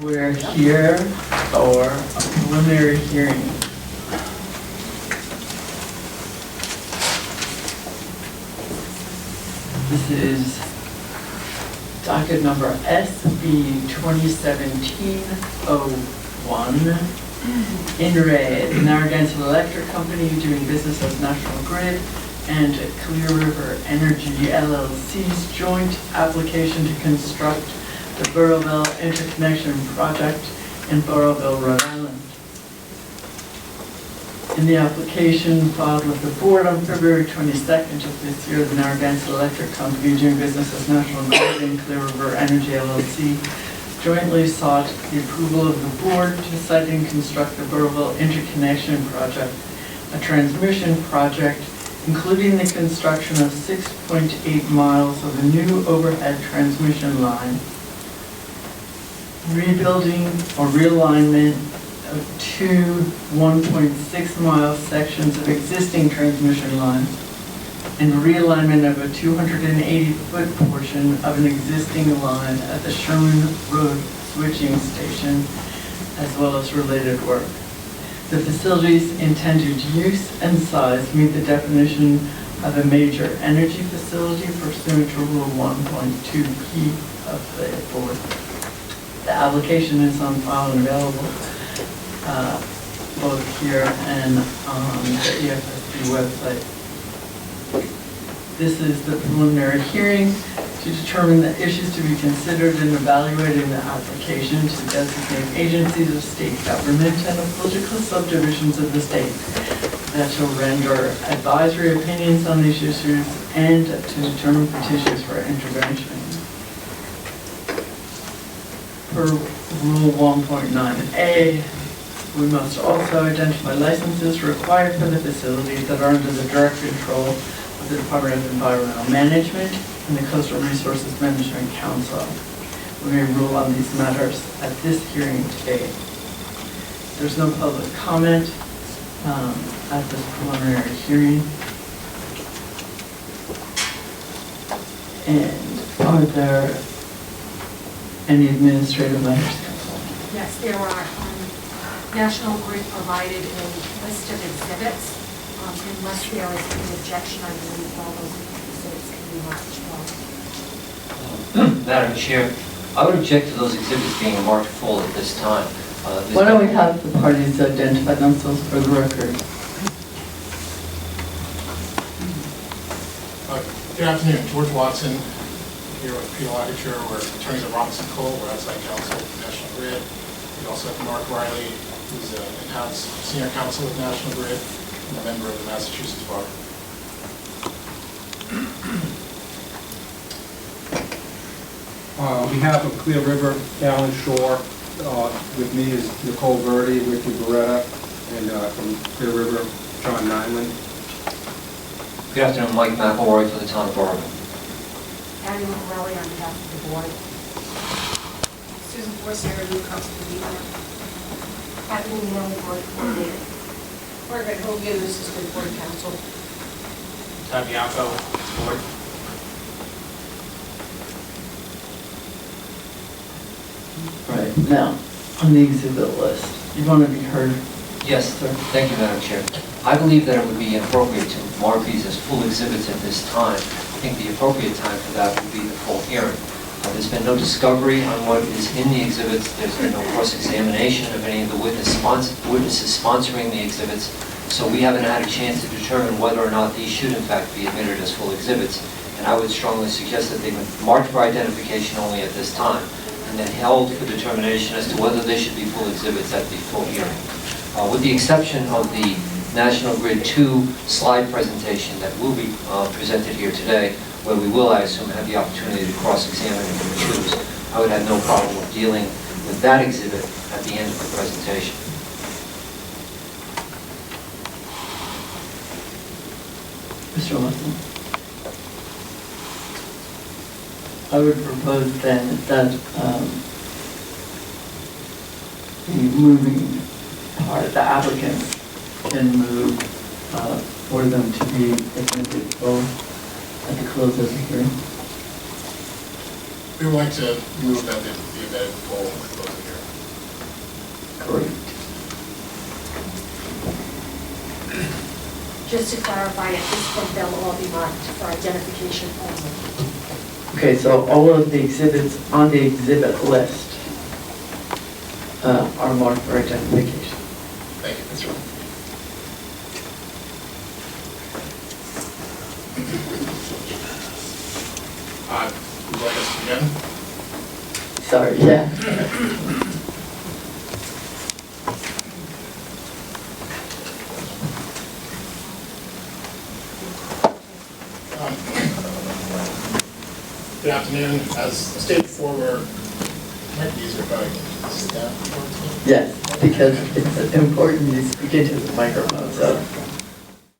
We're here for a preliminary hearing. This is docket number SB 2017-01. In red, Narragansett Electric Company doing business as National Grid and Clear River Energy LLC's joint application to construct the Burrillville interconnection project in Burrillville, Rhode Island. In the application filed with the board on February 22nd of this year, the Narragansett Electric Company doing business as National Grid and Clear River Energy LLC jointly sought the approval of the board to site and construct the Burrillville interconnection project, a transmission project including the construction of 6.8 miles of a new overhead transmission line, rebuilding or realignment of two 1.6 mile sections of existing transmission lines, and realignment of a 280-foot portion of an existing line at the Sherman Road switching station, as well as related work. The facility's intended use and size meet the definition of a major energy facility pursuant to Rule 1.2P of the board. The application is on file and available both here and on the EFSB website. This is the preliminary hearing to determine the issues to be considered in evaluating the application to designate agencies of state government and of political subdivisions of the state that shall render advisory opinions on these issues and to determine petitions for intervention. Per Rule 1.9A, we must also identify licenses required for the facilities that are under the direct control of the Department of Environmental Management and the Coastal Resources Management Council. We may rule on these matters at this hearing today. There's no public comment at this preliminary hearing. And are there any administrative matters? Yes, there are. National Grid provided a list of exhibits. Unless there is an objection, I believe all those exhibits can be marked full. Madam Chair, I would object to those exhibits being marked full at this time. Why don't we have the parties identify themselves for the record? Good afternoon, George Watson here with Peter Laticher. We're attorneys at Nicole. We're outside counsel with National Grid. We also have Mark Riley, who's an in-house senior counsel with National Grid and a member of the Massachusetts Bar. On behalf of Clear River, Allen Shore, with me is Nicole, Wicker, Beretta, and from Clear River, John Nyland. Good afternoon, Mike McElroy for the town of Burrillville. Abby Morelli on behalf of the board. Susan Forsythe, new counsel for the Abby Morelli, board coordinator. Margaret Hogan, assistant board counsel. Tabiaco, board. Right, now, on the exhibit list, you want to be heard? Yes, sir. Thank you, Madam Chair. I believe that it would be inappropriate to mark these as full exhibits at this time. I think the appropriate time for that would be the full hearing. There's been no discovery on what is in the exhibits. There's been no cross-examination of any of the witnesses sponsoring the exhibits. So we haven't had a chance to determine whether or not these should in fact be admitted as full exhibits. And I would strongly suggest that they be marked for identification only at this time, and then held for determination as to whether they should be full exhibits at the full hearing. With the exception of the National Grid 2 slide presentation that will be presented here today, where we will, I assume, have the opportunity to cross-examine if we choose, I would have no problem with dealing with that exhibit at the end of the presentation. Mr. Watson? I would propose then that the moving part, the applicants can move for them to be admitted both at the close of the hearing. We would like to move that the embedded poll at the close of the hearing. Just to clarify, at this point, they'll all be marked for identification only. Okay, so all of the exhibits on the exhibit list are marked for identification. Thank you. That's right. Would you like us to begin? Sorry, yeah. Good afternoon. As stated before, might be easier if I sit down. Yes, because it's important you speak into the microphone, so.